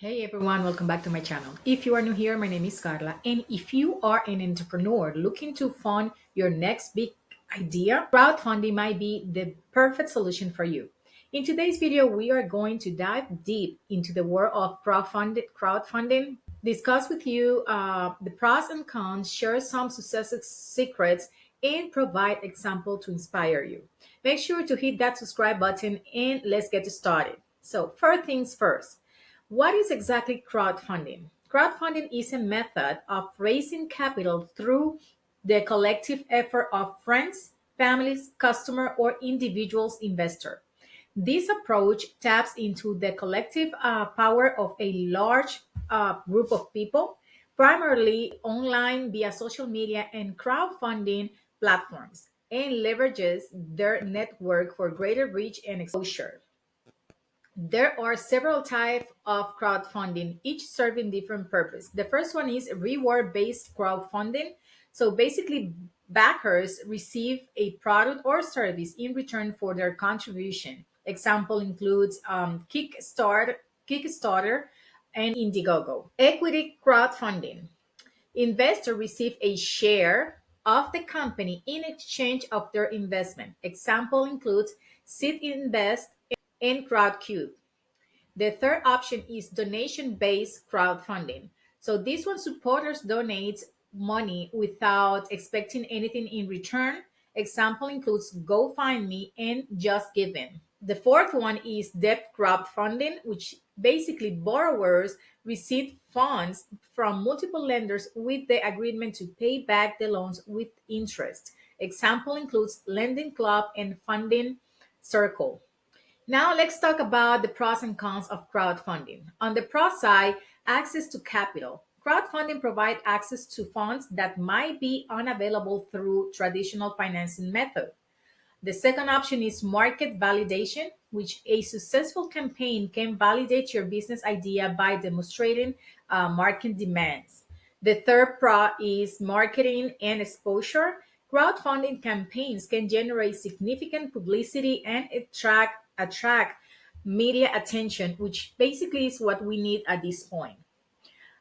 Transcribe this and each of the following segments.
Hey everyone, welcome back to my channel. If you are new here, my name is Carla, and if you are an entrepreneur looking to fund your next big idea, crowdfunding might be the perfect solution for you. In today's video, we are going to dive deep into the world of crowdfunding, discuss with you the pros and cons, share some success secrets, and provide example to inspire you. Make sure to hit that subscribe button and let's get started. So, first things first. What is exactly crowdfunding? Crowdfunding is a method of raising capital through the collective effort of friends, families, customer, or individuals investor. This approach taps into the collective power of a large group of people, primarily online via social media and crowdfunding platforms, and leverages their network for greater reach and exposure. There are several types of crowdfunding, each serving different purpose. The first one is reward-based crowdfunding. So basically, backers receive a product or service in return for their contribution. Example includes Kickstarter, and Indiegogo. Equity crowdfunding. Investors receive a share of the company in exchange of their investment. Example includes Seed Invest and Crowdcube. The third option is donation based crowdfunding. So this one supporters donate money without expecting anything in return. Example includes GoFundMe and Just Giving. The fourth one is debt crowdfunding, which basically borrowers receive funds from multiple lenders with the agreement to pay back the loans with interest. Example includes Lending Club and Funding Circle. Now let's talk about the pros and cons of crowdfunding. On the pro side, access to capital. Crowdfunding provides access to funds that might be unavailable through traditional financing method. The second option is market validation, which a successful campaign can validate your business idea by demonstrating market demands. The third pro is marketing and exposure. Crowdfunding campaigns can generate significant publicity and attract media attention, which basically is what we need at this point.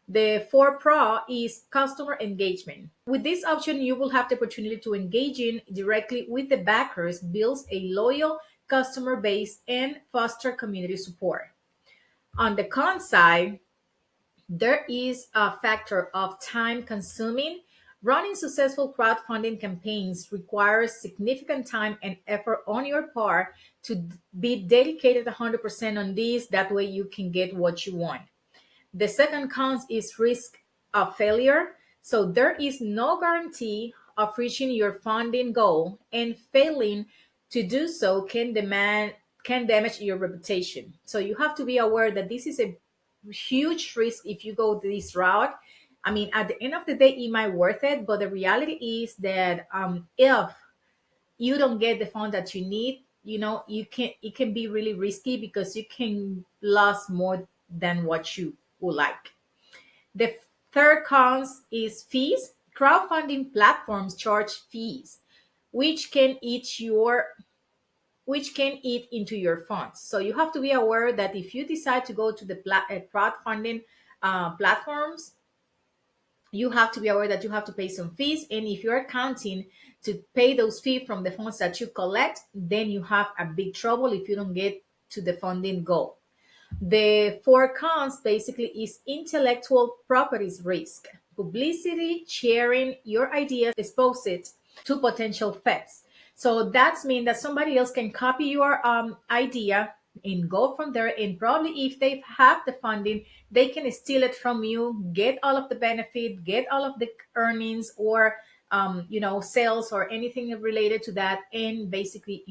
The 4 Pro is customer engagement. With this option, you will have the opportunity to engage in directly with the backers, builds a loyal customer base, and foster community support. On the con side, there is a factor of time consuming. Running successful crowdfunding campaigns requires significant time and effort on your part to be dedicated 100% on this. That way, you can get what you want. The second cons is risk of failure. So there is no guarantee of reaching your funding goal, and failing to do so can damage your reputation. So you have to be aware that this is a huge risk if you go this route. I mean, at the end of the day, it might worth it, but the reality is that if you don't get the fund that you need, you can it can be really risky because you can lose more than what you would like. The third cons is fees. Crowdfunding platforms charge fees, which can eat your which can eat into your funds. So you have to be aware that if you decide to go to the crowdfunding platforms, you have to be aware that you have to pay some fees. And if you're counting to pay those fees from the funds that you collect, then you have a big trouble if you don't get to the funding goal. The 4 cons basically is intellectual properties risk. Publicity, sharing your ideas, expose it to potential thefts. So that's mean that somebody else can copy your idea and go from there. And probably if they have the funding, they can steal it from you, get all of the benefit, get all of the earnings or sales or anything related to that. And basically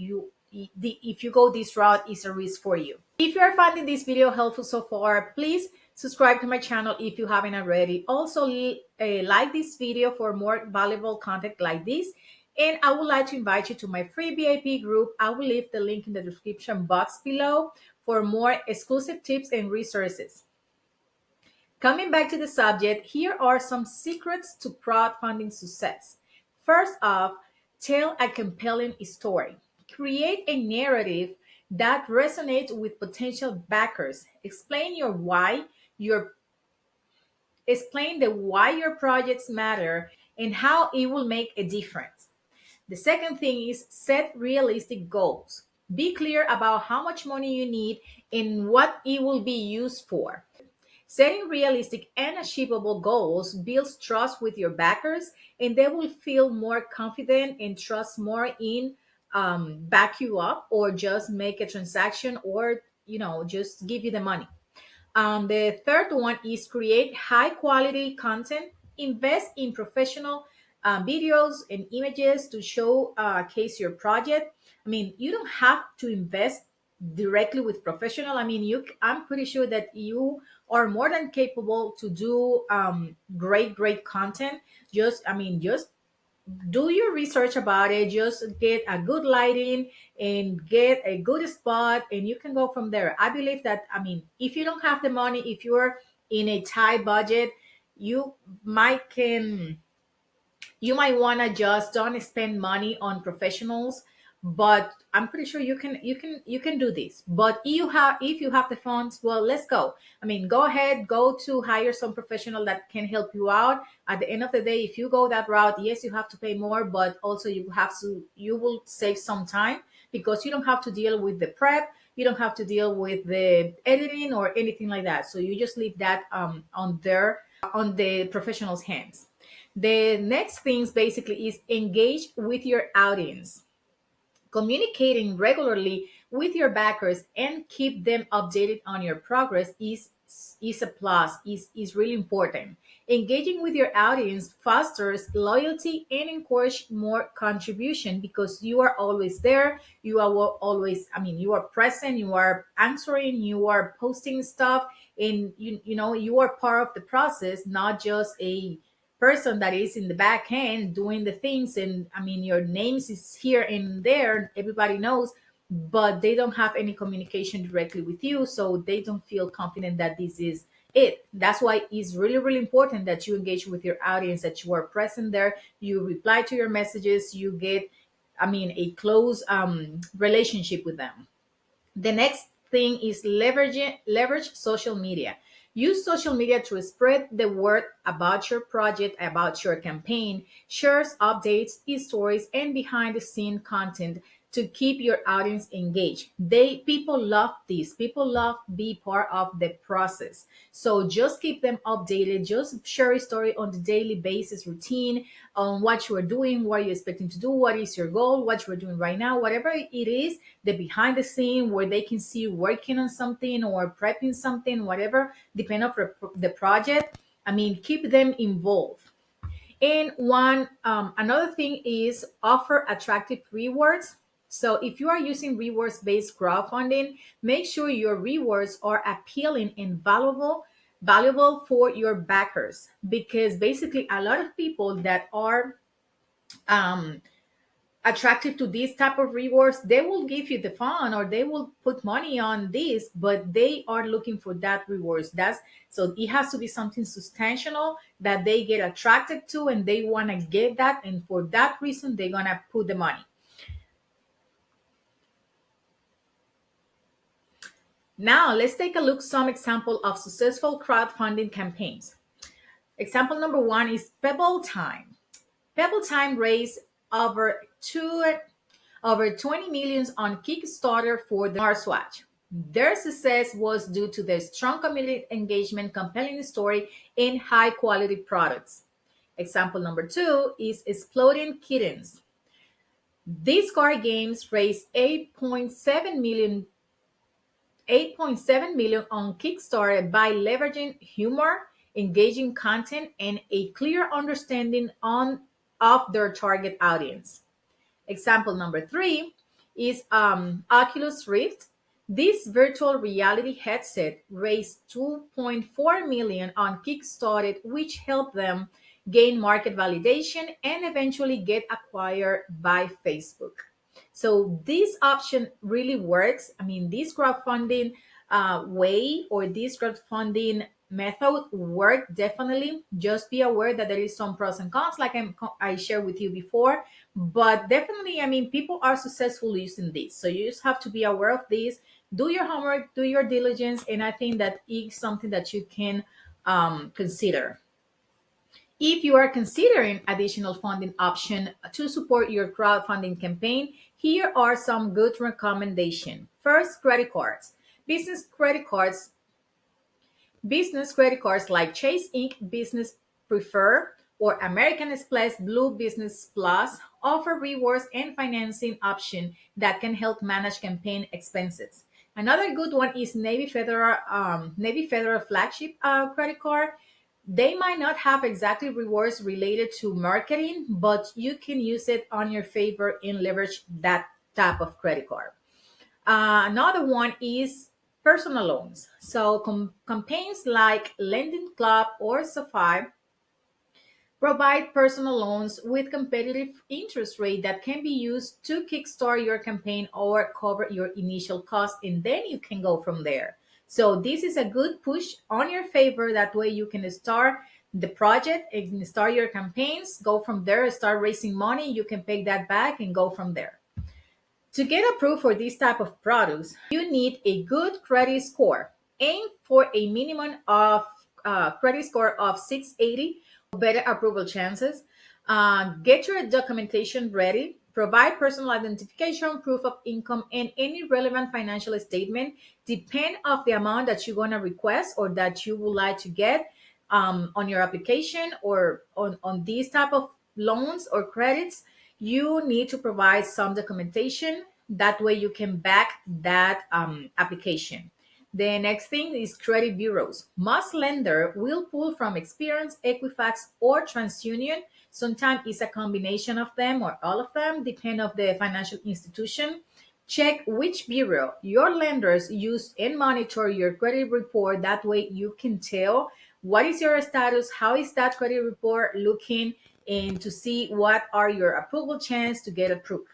if you go this route, is a risk for you. If you are finding this video helpful so far, please subscribe to my channel if you haven't already. Also, like this video for more valuable content like this. And I would like to invite you to my free VIP group. I will leave the link in the description box below for more exclusive tips and resources. Coming back to the subject, here are some secrets to crowdfunding success. First off, tell a compelling story. Create a narrative that resonates with potential backers. Explain your why, your explain the why your projects matter and how it will make a difference. The second thing is set realistic goals. Be clear about how much money you need and what it will be used for. Setting realistic and achievable goals builds trust with your backers, and they will feel more confident and trust more in back you up or just make a transaction or just give you the money. The third one is create high quality content. Invest in professional videos and images to show case your project. I mean, you don't have to invest directly with professional. I mean, I'm pretty sure that you are more than capable to do great content. Just do your research about it, just get a good lighting and get a good spot, and you can go from there. I believe that, I mean, if you don't have the money, if you're in a tight budget, you might can you might want to just don't spend money on professionals, but I'm pretty sure you can do this. But if you have the funds, well, let's go. I mean, go ahead, go to hire some professional that can help you out. At the end of the day, if you go that route, yes, you have to pay more, but also you will save some time because you don't have to deal with the prep, you don't have to deal with the editing or anything like that, so you just leave that on the professional's hands. The next things basically is engage with your audience. Communicating regularly with your backers and keep them updated on your progress is a plus, is really important. Engaging with your audience fosters loyalty and encourage more contribution because you are always there. You are always, I mean, you are present, you are answering, you are posting stuff, and you are part of the process, not just a person that is in the back end doing the things. And I mean, your names is here and there, everybody knows, but they don't have any communication directly with you, so they don't feel confident that this is it. That's why it's really important that you engage with your audience, that you are present there, you reply to your messages, you get, I mean, a close relationship with them. The next thing is leverage social media. Use social media to spread the word about your project, about your campaign, shares, updates, stories, and behind the scene content to keep your audience engaged. People love this. People love be part of the process. So just keep them updated. Just share a story on the daily basis routine on what you are doing, what you're expecting to do, what is your goal, what you are doing right now, whatever it is, the behind the scene where they can see you working on something or prepping something, whatever, depending on the project. I mean, keep them involved. And one another thing is offer attractive rewards. So if you are using rewards based crowdfunding, make sure your rewards are appealing and valuable for your backers, because basically a lot of people that are um, attractive to these type of rewards, they will give you the fund or they will put money on this, but they are looking for that rewards. That's so it has to be something substantial that they get attracted to and they want to get that, and for that reason they're gonna put the money. Now let's take a look some example of successful crowdfunding campaigns. Example number one is Pebble Time. Pebble Time raised over two over 20 millions on Kickstarter for the smartwatch. Their success was due to their strong community engagement, compelling story, and high quality products. Example number two is Exploding Kittens. These card games raised 8.7 million on Kickstarter by leveraging humor, engaging content, and a clear understanding of their target audience. Example number three is Oculus Rift. This virtual reality headset raised 2.4 million on Kickstarter, which helped them gain market validation and eventually get acquired by Facebook. So this option really works. I mean, this crowdfunding way or this crowdfunding method work definitely. Just be aware that there is some pros and cons, like I shared with you before. But definitely, I mean, people are successful using this. So you just have to be aware of this. Do your homework, do your diligence, and I think that is something that you can consider. If you are considering additional funding option to support your crowdfunding campaign, here are some good recommendations. First, credit cards. Business credit cards Business credit cards like Chase Inc. Business Prefer or American Express Blue Business Plus offer rewards and financing options that can help manage campaign expenses. Another good one is Navy Federal flagship credit card. They might not have exactly rewards related to marketing, but you can use it on your favor and leverage that type of credit card. Another one is personal loans. So campaigns like Lending Club or Sapphire provide personal loans with competitive interest rate that can be used to kickstart your campaign or cover your initial cost, and then you can go from there. So this is a good push on your favor. That way you can start the project and start your campaigns, go from there, start raising money. You can pay that back and go from there. To get approved for this type of products, you need a good credit score. Aim for a minimum of credit score of 680 for better approval chances. Get your documentation ready. Provide personal identification, proof of income, and any relevant financial statement. Depend of the amount that you're going to request or that you would like to get on your application or on these type of loans or credits. You need to provide some documentation. That way you can back that application. The next thing is credit bureaus. Most lender will pull from Experience, Equifax, or TransUnion. Sometimes it's a combination of them or all of them, depend of the financial institution. Check which bureau your lenders use and monitor your credit report. That way you can tell what is your status, how is that credit report looking, and to see what are your approval chance to get approved.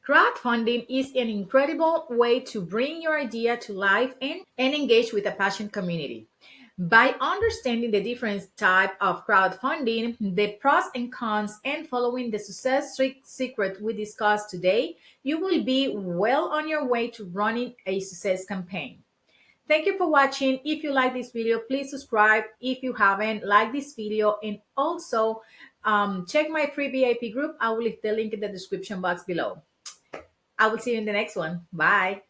Crowdfunding is an incredible way to bring your idea to life and engage with a passion community. By understanding the different type of crowdfunding, the pros and cons, and following the secret we discussed today, you will be well on your way to running a success campaign. Thank you for watching. If you like this video, please subscribe if you haven't liked this video, and also check my free VIP group. I will leave the link in the description box below. I will see you in the next one. Bye.